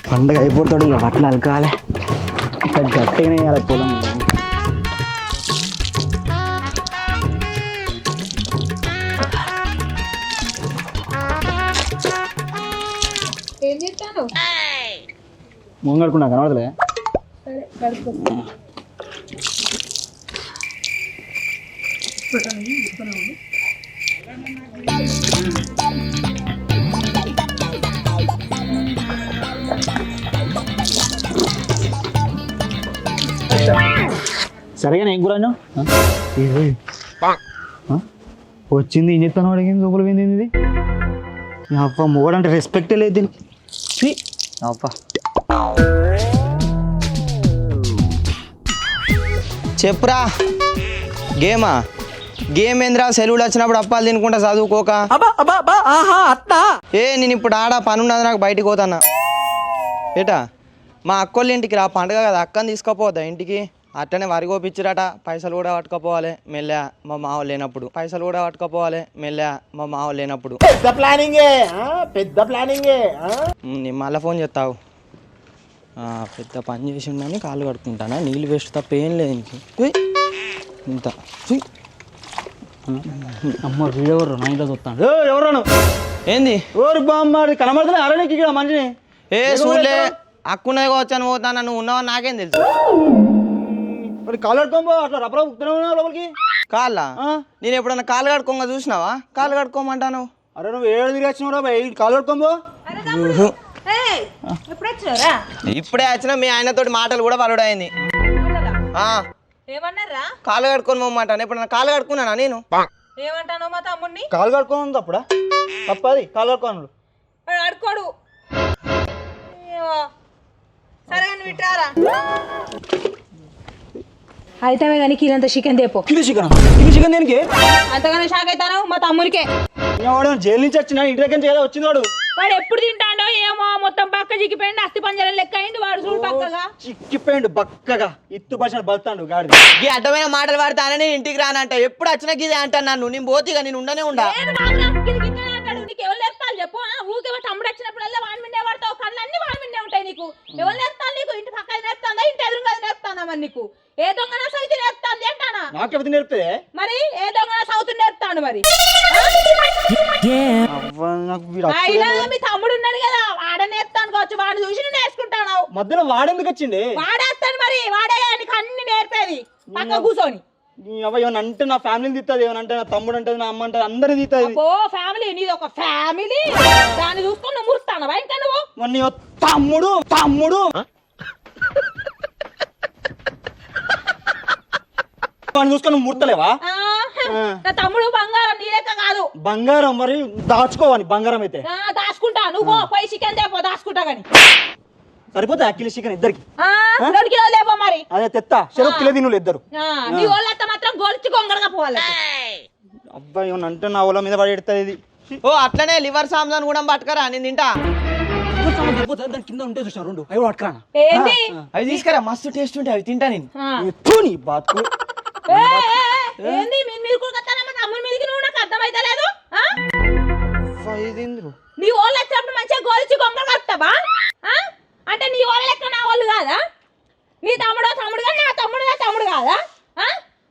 పండుగ అయిపోతాడు ఇక బట్టలు అలకాలి ఇక గట్టిగానే వేయాలి పొలం. ఏం చేస్తాను ముంగడుకున్నా కనబడలే. సరే కడుక్కో. సరేగా ఏం కూర వచ్చింది ఏం చెప్తాను అడిగింది లోపల పోయింది ఇది. అప్ప మొగడంటే రెస్పెక్టే లేదు దీనికి. అప్ప చెప్పురా గేమా గేమ్ ఏంద్రా సెలవులు వచ్చినప్పుడు అప్పాలు తినుకుంటా చదువుకోక. నేను ఇప్పుడు ఆడ పని ఉన్నది నాకు బయటికి పోతానా. ఏటా మా అక్కోళ్ళ ఇంటికి రా పండుగ కదా అక్కని తీసుకోపోద్దా ఇంటికి. అట్లనే వరి కోపించిరట పైసలు కూడా పట్టుకపోవాలి మెల్లె మా మావ లేనప్పుడు. పైసలు కూడా పట్టుకపోవాలి మెల్లె మా మావ లేనప్పుడు. పెద్ద ప్లానింగే. నేను మళ్ళీ ఫోన్ చేస్తావు. పెద్ద పని చేసిండని కాళ్ళు కడుక్కుంటానా. నీళ్ళు వేస్ట్ తప్ప ఏం లేదు ఇంక ఇంత. అమ్మ వీడెవరు నా ఇంట్లో చూస్తాను. ఎవరు ఏంది ఎవరు బామ్మ కనబడుతుంది అరనికి ఇక్కడ మంచిని. ఏ సూర్లే అక్కున్నది వచ్చాను పోతాను నువ్వు ఉన్నావా నాకేం తెలుసు. మరి కాలు కడుకోబో అట్లా రబ్బర ఉక్కుతున్నావు లోపలికి. కాళ్ళ నేను ఎప్పుడన్నా కాలు కడుకోగా చూసినావా. కాలు కడుక్కోమంటాను. అరే నువ్వు ఏడు తిరిగి వచ్చినావు కాలు కడుకోబో. ఇప్పుడే వచ్చిన మీ ఆయనతోటి మాటలు కూడా పలుడైంది. ఏమన్నారా కాలు కడుక్కొని పోమంటాను. ఎప్పుడన్నా కాలు కడుక్కున్నానా నేను. ఏమంటాను మా తమ్ముడిని. కాలు కడుకోను తప్పుడా తప్పది కాలు కడుకోను. అడుకోడు సరే నువ్వు ఇట్రారా. అయితే కానీ కిలంత చికెన్ తెపో. కిలో చికెన్ దేనికి అంతగానే షాక్ అవుతాను మా తమ్ముడికే. జైలు నుంచి వచ్చిన ఇంటి దగ్గర నుంచి కదా వచ్చింది వాడు. వాడు ఎప్పుడు తింటాడో ఏమో మొత్తం పక్క చిక్కిపోయింది అస్థి పంజరం లెక్క అయింది వాడు చూడు పక్కగా చిక్కిపోయిండు బక్కగా ఇత్తు పర్సెంట్ బతాడు గాడి. ఈ అడ్డమైన మాటలు పడతానే నేను ఇంటికి రానంట. ఎప్పుడు వచ్చినా గిదే అంటాను నన్ను. నేను పోతిగా నేను ఉండనే ఉండా. నీకు ఎవరు నేర్పాలి చెప్పు. ఊకే తమ్ముడు వచ్చినప్పుడల్లా వాడి మిండే పడతావు. కళ్ళు అన్ని వాడి మిండే ఉంటాయి నీకు. ఎవరు నేర్పాలి నీకు. ఇంటి పక్కన నేర్పుతుందా ఇంటి ఎదురుగా నేర్పుతానా మరి నీకు. ఏ దొంగన సౌతి నేర్పుతాంది అంటానా. నాకెవరి నేర్పే మరి ఏ దొంగన సౌతి నేర్పుతాను మరి. అయినా మీ తమ్ముడు ఉన్నాడు కదా వాడ నేర్పుతాను కావచ్చు. వాడు చూసి నువ్వు నేర్చుకుంటాను. మధ్యలో వాడెందుకు వచ్చింది. వాడేస్తాను మరి వాడే నీకు అన్ని నేర్పేది పక్క కూర్చొని. ఏమన్నా అంటే నా ఫ్యామిలీ తీస్తుంది. ఏమనంటే నా తమ్ముడు అంటే నా అమ్మ అంటే అందరినీ తీస్తుంది. ఓ ఫ్యామిలీ నీది ఒక ఫ్యామిలీ. దాన్ని చూసుకొని నువ్వు మురుస్తాను ఇంకా నువ్వు. మొన్న తమ్ముడు తమ్ముడు చూసుకొని ముర్తలేవా. నా తమ్ముడు బంగారం నీ లెక్క కాదు. బంగారం మరి దాచుకోవాలి. బంగారం అయితే దాచుకుంటా. నువ్వు పోయి చికెన్ తేపో దాచుకుంటా గాని. సరిపోతా కిలో చికెన్ ఇద్దరికి. 2 కిలోలు లేపో మరి. అదే తెత్తా చెరుకు కిలో తిను ఇద్దరు. నీ వాళ్ళంతా మాత్రం గొలిచి గొంగడగా పోవాలి. అబ్బాయి ఏమన్నా అంటే నా వాళ్ళ మీద పడి ఎడుతుంది ఇది. ఓ అట్లనే లివర్ సామ్సాన్ కూడా పట్టుకరా నేను తింటా. దాని కింద ఉంటే చూసా 2 అవి పట్టుకురా. ఏంది అవి తీసుకురా మస్తు టేస్ట్ ఉంటాయి అవి తింటా నేను. ఏంది మీరు కూడా మా తమ్ముడి మీదకి నువ్వు నాకు అర్థమైతలేదు. నీ వాళ్ళు వచ్చినప్పుడు మంచిగా గోలిచి గొంగలు కడతావా. అంటే నీ వాళ్ళ లెక్క నా వాళ్ళు కాదా. నీ తమ్ముడు కానీ నా తమ్ముడు కాదా.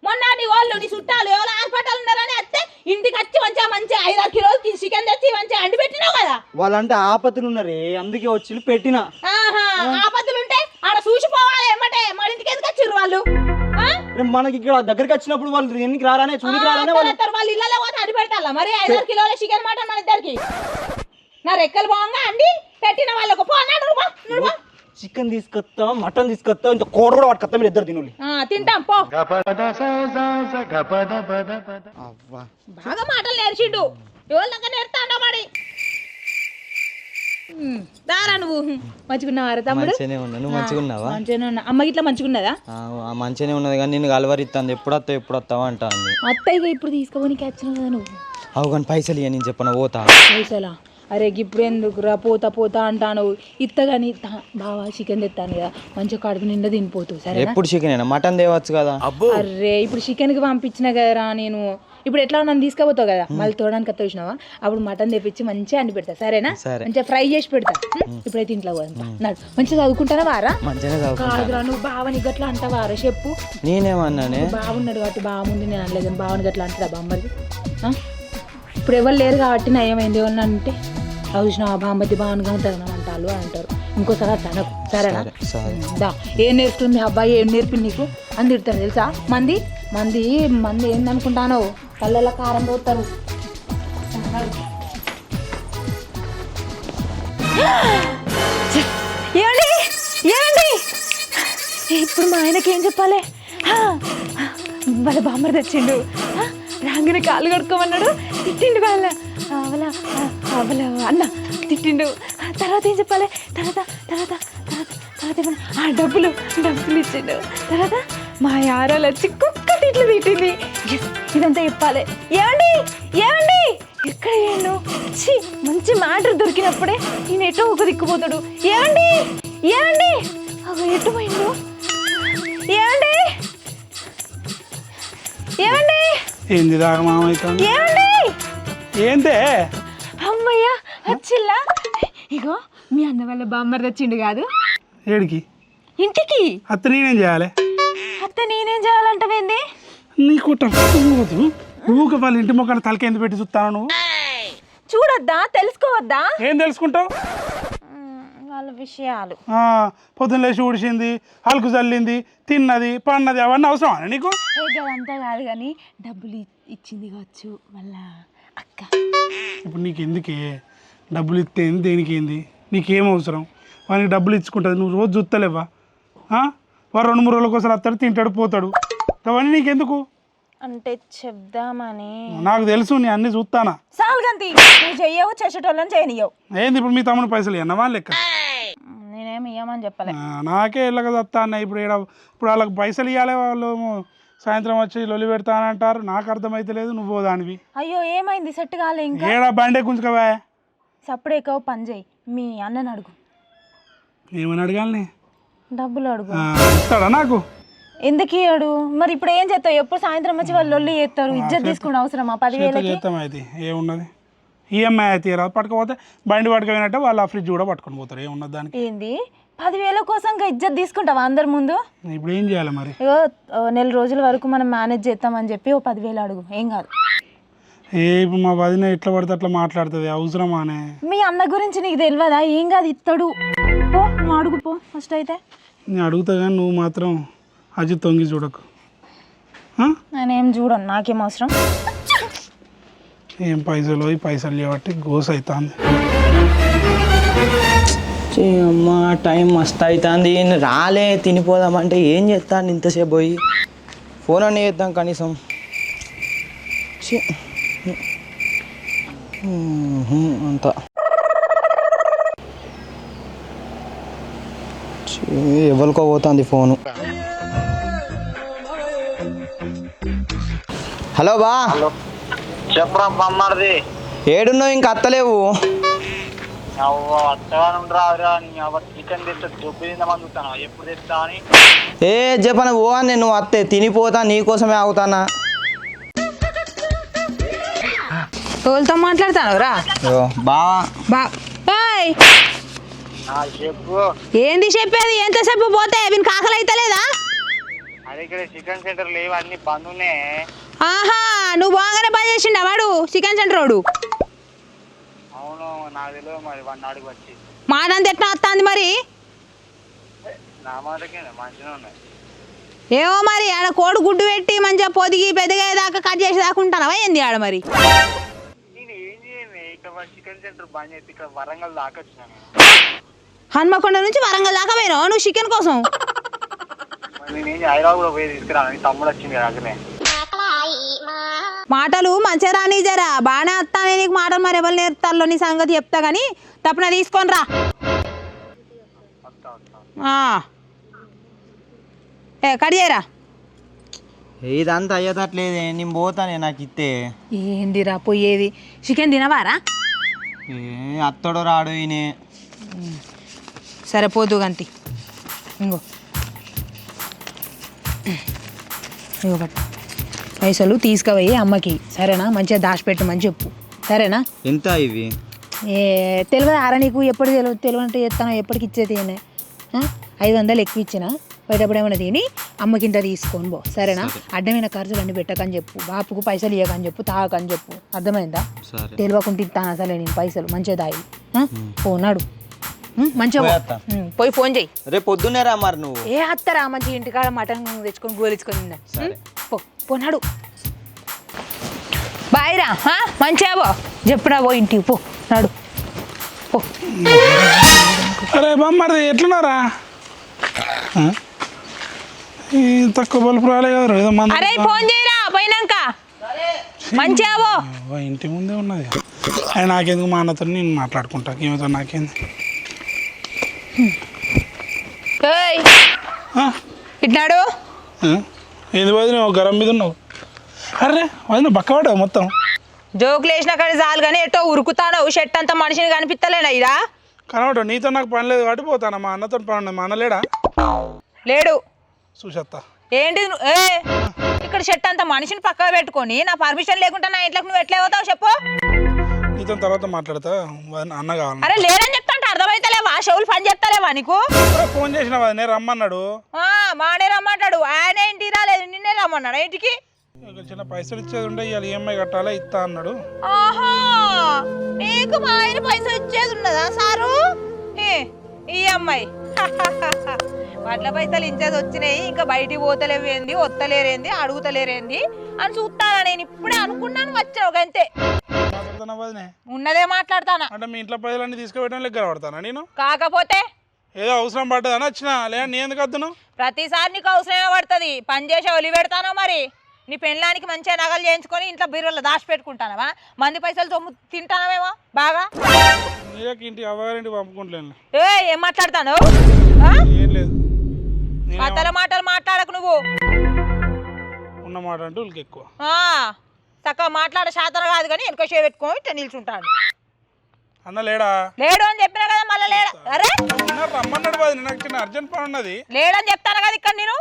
మొన్న నీ వాళ్ళు నీ చుట్టాలు ఎవరు హాస్పిటల్ ఉన్నారని వస్తే ఇంటికి వచ్చి మంచిగా 5-6 కిలోలు చికెన్ తెచ్చి మంచిగా అండి పెట్టినావు కదా. వాళ్ళంటే ఆపత్తులు ఉన్నారే అందుకే వచ్చి పెట్టిన. ఆపత్తులు ఉంటే ఆడ చూసిపోవాలి ఏమంటే మన ఇంటికి ఎందుకు వచ్చిర్రు వాళ్ళు. మనకి ఇక్కడ దగ్గరికి వచ్చినప్పుడు వాళ్ళు ఎన్నికి రారానే చూడికి రారానే వాళ్ళు ఇళ్ళలో పోతే అడి పెడతా మరి 5-6 కిలోల చికెన్ మటన్ మన ఇద్దరికి. నా రెక్కలు బాగుంగా అండి పెట్టిన వాళ్ళకు పో. చికెన్ తీసుకొస్తా మటన్ తీసుకొస్తా ఇంత కూర కూడా పట్టుకొస్తా మీరు ఇద్దరు తినాలి. తింటాం పో. బాగా మాటలు నేర్చిండు. ఎవరు నేర్తాడో మరి. దారా నువ్వు మంచిగున్నావారా తమ్ముడు. నువ్వు మంచిగా ఉన్నావా. మంచిగానే ఉన్నా. అమ్మ గిట్లా మంచిగున్నదా. మంచిగానే ఉన్నది కానీ నేను కలవరిస్తాను. ఎప్పుడు వస్తావా అంటాను. అత్తయ్య ఇప్పుడు తీసుకోనికి వచ్చినావు కదా నువ్వు. అవు కానీ పైసలు ఇవ్వ నేను చెప్పను పోతా. పైసలా అరే ఇప్పుడు ఎందుకురా పోతా అంటాను. ఇత్తగాని బావా చికెన్ తెస్తాను కదా మంచిగా కడుపు నిండా తినిపోతు. సరే ఎప్పుడు చికెన్ మటన్ తేవచ్చు కదా. అరే ఇప్పుడు చికెన్ కి పంపించిన కదరా నేను. ఇప్పుడు ఎట్లా నన్ను తీసుకుపోతావు కదా మళ్ళీ తోడానికి అత్త చూసినావా అప్పుడు మటన్ తెప్పించి మంచిగా అండి పెడతా సరేనా మంచిగా ఫ్రై చేసి పెడతా ఇప్పుడైతే ఇంట్లో పోదాం నాడు మంచిగా చదువుకుంటానా వారా కాదురా నువ్వు బావని గట్లా అంటావారా చెప్పు నేనేమన్నానే బాగున్నాడు కాబట్టి బావ ముందు నేను అనలేదు బావని గట్లా అంటారా బామ్మది ఇప్పుడు ఎవరు లేరు కాబట్టి నా ఏమైంది ఏమన్నా అంటే చూసిన బామ్మది బాగుందిగా ఉంటుంది అంటారు అంటారు ఇంకోసారి తనకు సరేనా దా ఏం నేర్చుకుని మీ అబ్బాయి ఏం నేర్పింది నీకు అని తిడతారు తెలుసా మంది మంది మంది ఏందనుకుంటానో కళ్ళల్లో కారం పోతారు ఏమండి ఏమండి ఇప్పుడు మా ఆయనకి ఏం చెప్పాలి వాళ్ళ బామ్మర్ తెచ్చిండు రాగానే కాళ్ళు కడుక్కోమన్నాడు తిట్టిండు వాళ్ళ వాళ్ళ వాళ్ళ అన్న తిట్టిండు తర్వాత ఏం చెప్పాలి తర్వాత తర్వాత తర్వాత తర్వాత ఏమన్నా డబ్బులు డబ్బులు ఇచ్చిండు తర్వాత మా యారాలు వచ్చి కుక్క తిట్లు తిట్టింది ఇదంతా చెప్పాలి ఏమండి ఏమండి ఎక్కడ వేయండు మంచి మ్యాటర్ దొరికినప్పుడే నేను ఎటో ఒక దిక్కుపోతాడు ఏమండి ఏమండి ఎటు పోయిండు ఏమండి ఏమండి ఏంది మామైతే ఏమండి ఏంటే అమ్మయ్య వచ్చిల్లా ఇగో మీ అన్న వాళ్ళ బామ్మర్ తెచ్చిండు కాదు ఏడికి ఇంటికి అత్త నేనేం చేయాలి అత్త నేనేం చేయాలంటవేంది నీకు నువ్వు వాళ్ళ ఇంటి మొక్కలు తలకి ఎందుకు పెట్టి చూస్తాను నువ్వు చూడొద్దా తెలుసుకోవద్దా ఏం తెలుసుకుంటావు వాళ్ళ విషయాలు పొద్దున్న లేచి ఊడిసింది హల్కు చల్లింది తిన్నది పన్నది అవన్నీ అవసరమా నీకు అదంతా కాదు కానీ డబ్బులు ఇచ్చింది కావచ్చు వాళ్ళ అక్క ఇప్పుడు నీకు ఎందుకే డబ్బులు ఇస్తే దేనికి ఏంది నీకేం అవసరం వానికి డబ్బులు ఇచ్చుకుంటుంది నువ్వు రోజు చూస్తలేవా వారు 2-3 రోజులకు ఒకసారి వస్తాడు తింటాడు పోతాడు అవన్నీ నీకెందుకు అంటే చెప్దామని నాకు తెలుసు నీ అన్ని చూస్తానా సాల్గంతి నువ్వు చెయ్యవు చేసేటోళ్ళని చేయనియవు ఏంది ఇప్పుడు మీ తమ్ముడు పైసలు ఎన్నవా లెక్క నేనేమి ఇయ్యమని చెప్పలే నాకే ఇళ్ళక వస్తా అన్న ఇప్పుడు ఇప్పుడు వాళ్ళకి పైసలు ఇవ్వాలి వాళ్ళు సాయంత్రం వచ్చి లొల్లి పెడతానంటారు నాకు అర్థమైతే నువ్వు దానివి అయ్యో ఏమైంది సెట్ కాలే ఇంకా ఏడా బండే గుంజుకోవా సప్పుడు ఎక్కువ పని చేయి మీ అన్నని అడుగు ఏమని అడగాలని డబ్బులు అడుగు ఇస్తాడా నాకు ఎందుకు ఇయ్యాడు మరి ఇప్పుడు ఏం చేస్తావు ఎప్పుడు సాయంత్రం వచ్చి వాళ్ళు లొల్లి చేస్తారు ఇజ్జత్ తీసుకుని అవసరమా 10,000 చేస్తాం అయితే ఏమున్నది ఈఎంఐ అయితే రాదు పట్టుకపోతే బండి పట్టుకపోయినట్టే వాళ్ళు ఆ ఫ్రిడ్జ్ కూడా పట్టుకొని పోతారు ఏమున్నది దానికి ఏంది 10,000 కోసం ఇజ్జత్ తీసుకుంటావా అందరి ముందు ఇప్పుడు ఏం చేయాలి మరి ఇగో నెల రోజుల వరకు మనం మేనేజ్ చేస్తామని చెప్పి 10,000 అడుగు ఏం కాదు ఇప్పుడు మా వదిన ఎట్లా పడితే అట్లా మాట్లాడుతుంది అవసరమానే మీ అన్న గురించి నీకు తెలియదా ఏం కాదు ఇస్తాడు పో నువ్వు అడుగు పో ఫస్ట్ అయితే నేను అడుగుతా కానీ నువ్వు మాత్రం అజి తొంగి చూడకు నేనేం చూడను నాకేం అవసరం ఏం పైసలు ఈ పైసలు చేయబట్టి గోస్ అవుతుంది అమ్మా టైం మస్తు అవుతుంది రాలే తినిపోదామంటే ఏం చేస్తాను ఇంతసేపు పోయి ఫోన్ అన్నీ చేద్దాం కనీసం అంత ఎవరికో పోతుంది ఫోను హలో బా చెప్పరా బొమ్మది ఏడున్నావు ఇంకా అత్తలేవు చికెన్ తెస్తే దుబ్బు తిందామని చూస్తాను ఎప్పుడు తెస్తా అని ఏ చెప్పన ఓ అని నువ్వు అత్తే తినిపోతా నీకోసమే ఆగుతానా ఎవరితో మాట్లాడతాను రా బావా చెప్పు ఏంది చెప్పేది ఎంతసేపు పోతే వీనికి ఆకలి అయితే లేదా అది ఇక్కడ చికెన్ సెంటర్ లేవు అన్ని బంద్ ఉన్నాయి ఆహా నువ్వు బాగానే పని చేసిండా వాడు చికెన్ సెంటర్ వాడు అవును నాకు తెలియదు మరి వాడిని అడుగు వచ్చి మాట అంత ఎట్లా వస్తుంది మరి నా మాటకే మంచిగా ఉన్నాయి ఏమో మరి ఆడ కోడి గుడ్డు పెట్టి మంచిగా పొదిగి పెద్దగా దాకా కట్ చేసి దాకుంటానవా ఏంది ఆడ మరి నేను ఏం చేయను ఇక్కడ చికెన్ సెంటర్ బంద్ చేసి ఇక్కడ వరంగల్ దాకా వచ్చినాను హన్మకొండ నుంచి వరంగల్ దాకా పోయినావు నువ్వు చికెన్ కోసం నేనేం హైదరాబాద్ కూడా పోయి తీసుకురాను తమ్ముడు వచ్చింది అక్కడే మాటలు మంచిగా రాని జరా బాగానే వస్తానే నీకు మాటలు మరి ఎవరు నేర్పుతాలో నీ సంగతి చెప్తా కానీ తప్పున తీసుకొని రా కట్ చేయరా ఇదంతా అయ్యేటట్లేదే నేను పోతానే నాకు ఇస్తే ఏందిరా పోయేది చికెన్ తినవారా అత్తడు రాడు ఈయన సరే పోతు గంతి ఇంకో ఇగో పట్టు పైసలు తీసుకుపోయి అమ్మకి సరేనా, మంచిగా దాచిపెట్టమని చెప్పు సరేనా. ఎంత ఇవి? తెలియదు ఆరా నీకు, ఎప్పుడు తెలియనంటే చెప్తాను, ఎప్పటికి ఇచ్చేది 500 ఎక్కువ ఇచ్చిన బయటప్పుడు ఏమైనా తిని అమ్మకి ఇంత తీసుకొని పో సరేనా. అడ్డమైన ఖర్చులు అన్ని పెట్టకని చెప్పు, బాపుకు పైసలు ఇవ్వకని చెప్పు, తాగకని చెప్పు, అర్థమైందా. తెలియకుండా ఇస్తాను అసలే నేను పైసలు, మంచిగా తాగి పోనాడు మంచిగా పోయి ఫోన్ చెయ్యి. రేపు పొద్దున్నే రా మరి నువ్వు. ఏ అత్తరా మంచిగా ఇంటికాడ మటన్ తెచ్చుకొని గోలించుకొని పోనాడు. బాయ్ రా మంచిగా పో, చెప్పురా పో ఇంటికి పో నాడు పో. అరే బామ్మ ఎట్లున్నారా? తక్కువ బలుపు రాలే కదా ఏదో మంది. అరే ఫోన్ చేయరా పోయినాక మంచిగా పో. ఇంటి ముందే ఉన్నది. అది నాకెందుకు, మా అన్నతో నేను మాట్లాడుకుంటా, ఏమితో నాకేంది. ఇట్లాడు ఏది వదిన గరం మీద ఉన్నావు? అరే వదిన బక్కవాడావు మొత్తం. జోకులు వేసిన కానీ చాలు కానీ ఎటో ఉరుకుతాడు, షర్ట్ అంతా మనిషిని కనిపిస్తలేనా ఇరా? కనవడం నీతో నాకు పని లేదు కాబట్టి పోతాను. మా అన్నతో పని ఉన్నది. మా అన్న లేడా? లేడు. చూసేస్తా. ఏంటి ఇక్కడ షర్ట్ అంతా మనిషిని పక్కన పెట్టుకొని నా పర్మిషన్ లేకుండా నా ఇంట్లోకి నువ్వు ఎట్లా పోతావు చెప్పు. నీతో తర్వాత మాట్లాడతా. అన్న కావాలి. అరే లేడని చెప్తా అంటే అర్థమైతలేవా? షవులు పని చెప్తలేవా నీకు? ఫోన్ చేసిన నేను రమ్మన్నాడు. మానే రమ్మంటాడు. ఆయన ఇంటికి రాలేదు, నిన్నే రమ్మన్నాడు ఇంటికి. చిన్న పైసలు ఇచ్చేది ఉండే, ఇవాళ ఈఎంఐ కట్టాలా ఇస్తా అన్నాడు. ఆహా నీకు మా ఆయన పైసలు ఇచ్చేది ఉన్నదా సారు? ఈఎంఐ వాట్ల పైసలు ఇంచేది వచ్చినాయి, ఇంకా బయటికి పోతలేవేంది, వత్తలేరేంది, అడుగుతలేరేంది అని చూస్తానా. నేను ఇప్పుడే అనుకున్నాను వచ్చావు అంతే. ఉన్నదే మాట్లాడతానా అంటే మీ ఇంట్లో పైసలన్నీ తీసుకుపెట్టడం లెక్క పడతానా నేను? కాకపోతే ఏదో అవసరం పడ్డదని వచ్చినా, లేదా నీ ఎందుకు వద్దును? ప్రతిసారి నీకు అవసరమే పడుతుంది. పని చేసి ఒలి పెడతానో మరి. నీ పెళ్ళానికి మంచిగా నగలు చేయించుకొని ఇంట్లో బీరువాలో దాచి పెట్టుకుంటానవా? మంది పైసలు సొమ్ము తింటానవేమో బాగా. ఇంటి అవ్వగారింటి పంపుకుంటలేను. ఏం మాట్లాడతాను? ఏం లేదు, కథల మాటలు మాట్లాడకు నువ్వు. ఉన్న మాట అంటే వాళ్ళకి ఎక్కువ. చక్కగా మాట్లాడే శాతం కాదు కానీ వెనక షే పెట్టుకొని ఇట్లా నిల్చుంటాను. అన్న లేడా? లేడు అని చెప్పినా కదా మళ్ళీ లేడా? అరే రమ్మన్నాడు బాధ, నాకు చిన్న అర్జెంట్ పని ఉన్నది. లేడని చెప్తాను కదా ఇక్కడ నేను.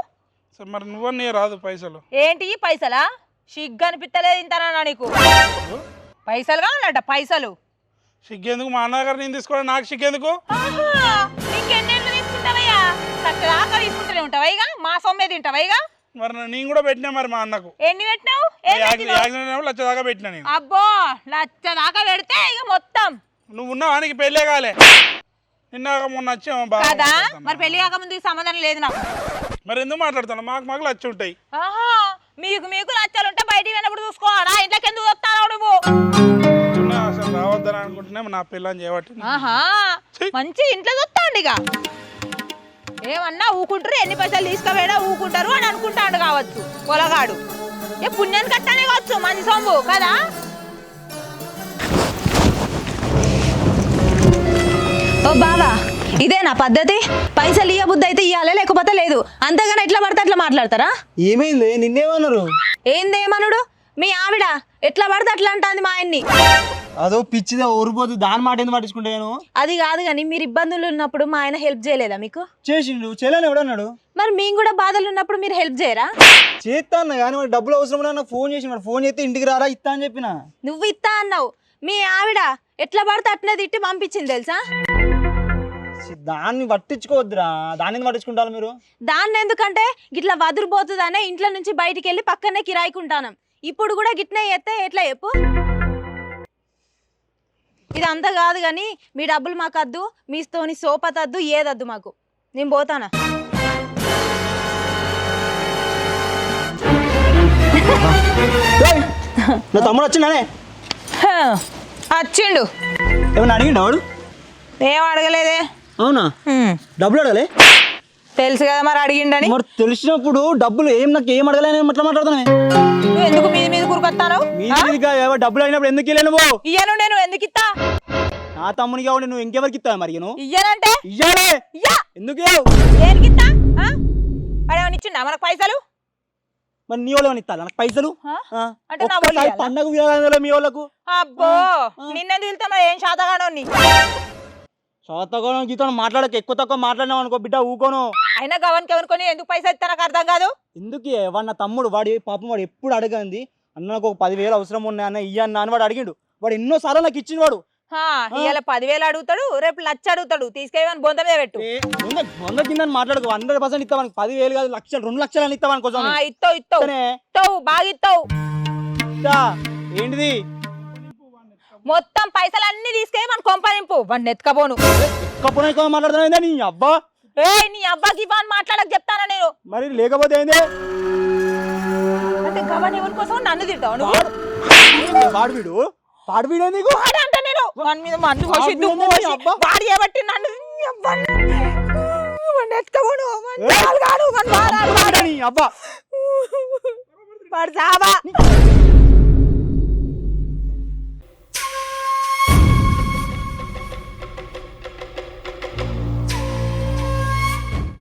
మరి నువ్వన్నీ రాదు పైసలు. ఏంటి పైసలా? సిగ్గు అనిపిస్తలేదు ఇంతనా నీకు? పైసలు కావాలంట పైసలు. సిగ్గెందుకు? మా అన్నగారు నేను తీసుకోవడం నాకు సిగ్గెందుకు? ఇంకెన్నేళ్ళు తీసుకుంటావయ్యా? చక్కదాకా తీసుకుంటూనే ఉంటావా ఇక? మా సొమ్మే తింటావా ఇక? మరి నేను కూడా పెట్టినా మరి మా అన్నకు. ఎన్ని పెట్టినావు? 1,00,000 దాకా పెట్టినా నేను. అబ్బో 1,00,000 దాకా పెడితే ఇక మొత్తం నువ్వు ఉన్నావు నీకు పెళ్ళే కాలే. నిన్న మొన్న వచ్చాము కదా. మరి పెళ్లి కాకముందు సంబంధం లేదు నాకు. మరి ఎందుకు మాట్లాడుతాను? మాకు లచ్చ ఉంటాయి. మీకు లచ్చలు ఉంటే బయటికి వెళ్ళినప్పుడు చూసుకోవాలా? ఇంట్లోకి ఎందుకు వస్తావు నువ్వు? అసలు రావద్దని అనుకుంటున్నా నా పిల్లని చేయబట్టి. మంచి ఇంట్లో చూస్తాండి ఇక. ఏమన్నా ఊకుంటారు, ఎన్ని పైసలు తీసుకుపోయినా ఊకుంటారు అని అనుకుంటాడు కావచ్చు పొలగాడు. ఏ పుణ్యాన్ని కట్టానే కావచ్చు మంచి సొమ్ము కదా. ఓ బావా ఇదే నా పద్ధతి? పైసలు ఇయ్య బుద్ధి అయితే ఇయ్యాలి, లేకపోతే లేదు. అంతేగాని ఎట్లా పడితే అట్లా మాట్లాడతారా? ఏమైంది? నిన్నేమన్నారు? ఏందేమనుడు? మీ ఆవిడ ఎట్లా పడితే అట్లా అంటుంది మా ఆయన్ని. అదో పిచ్చిదే ఊరిపోతుంది, దాని మాట ఎందుకు పట్టించుకుంటాను? అది కాదు కానీ మీరు ఇబ్బందులు ఉన్నప్పుడు మా ఆయన హెల్ప్ చేయలేదా మీకు? చేసిండు. చేయలేని ఎవడన్నాడు? మరి మేము కూడా బాధలు ఉన్నప్పుడు మీరు హెల్ప్ చేయరా? చేస్తాను కానీ వాడు డబ్బులు అవసరం నాకు ఫోన్ చేసి, ఫోన్ చేస్తే ఇంటికి రారా ఇస్తా అని చెప్పిన. నువ్వు ఇస్తా అన్నావు, మీ ఆవిడ ఎట్లా పడితే అట్లే తిట్టి పంపించింది తెలుసా. దాన్ని పట్టించుకోవద్దురా. దాన్ని పట్టించుకుంటారు మీరు. దాన్ని ఎందుకంటే గిట్లా వదిలిపోతుందనే ఇంట్లో నుంచి బయటికి వెళ్ళి పక్కనే కిరాయికుంటాను. ఇప్పుడు కూడా గిట్నే చేస్తే ఎట్లా చెప్పు? ఇదంతా కాదు కానీ మీ డబ్బులు మాకు వద్దు, మీతోని సోపతద్దు, ఏదద్దు మాకు. నేను పోతానా? నా తమ్ముడు వచ్చిండానే? వచ్చిండు. ఏమన్నా అడిగిండు వాడు? ఏం అడగలేదే. అవునా? డబ్బులు అడగలే? తెలుసు కదా మరి అడిగిండని. మరి తెలిసినప్పుడు డబ్బులు నాకు ఏం అడగలే ఎట్లా మాట్లాడుతున్నావే? నువ్వు ఎందుకు మీద కూరుకొస్తాను? డబ్బులు అయినప్పుడు ఎందుకు ఇయ్యలేను? ఇయ్యను నేను. ఎందుకు ఇస్తా? నా తమ్మునికి కావాలి, నువ్వు ఇంకెవరికి ఇస్తావు? మరి ఇయ్యనంటే ఇయ్యాలే. ఎందుకు దేనికి ఇస్తా? వాడేమని ఇచ్చిండా మనకు పైసలు? మరి నీ వాళ్ళు ఏమని ఇస్తా నాకు పైసలు? అంటే నా వాళ్ళు పండగ మీ వాళ్ళకు. అబ్బో నిన్నెందుకు వెళ్తాను? ఏం శాతగానో గీతో మాట్లాడక ఎక్కువ తక్కువ మాట్లాడినావు అనుకో బిడ్డ ఊకోను. అయినా గవన్కి ఎవరుకొని ఎందుకు పైసలు ఇస్తా నాకు అర్థం కాదు. ఎందుకు వాడు నా తమ్ముడు, వాడి పాపం వాడు ఎప్పుడు అడగంది అన్న నాకు ఒక 10,000 అవసరం ఉన్నాయి అన్న ఇయ్యన్నా అని వాడు అడిగిండు. వాడు ఎన్నోసార్లు నాకు ఇచ్చిన వాడు. ఇవాళ 10,000 అడుగుతాడు, రేపు 1,00,000 అడుగుతాడు. తీసుకెళ్ళి బొంద మీద పెట్టు. 100 కిందని మాట్లాడకు, 100% ఇస్తావు. 10,000 కాదు, లక్షలు 2 లక్షలు అని ఇస్తావు అనుకోసం. ఇస్తావు బాగా ఇస్తావు. ఏంటిది మొత్తం పైసలు అన్ని తీసుకెళ్ళి మన కొంపనింపు. వాడిని ఎత్తుకపోను. మాట్లాడుతున్నా నీ అబ్బా. నీ అబ్బాకి ఇవ్వని మాట్లాడక చెప్తానా నేను. మరి లేకపోతే ఏంది అంటే గవన్ ఎవరి కోసం నన్ను తింటావు నువ్వు? వాడు వీడు వాడు వీడే నీకు అంటే నేను వాడి మీద మన్ను పోసి దుమ్ము పోసి వాడి ఏబట్టి నన్ను ఎత్తుకపోను. అబ్బా వాడు సావా.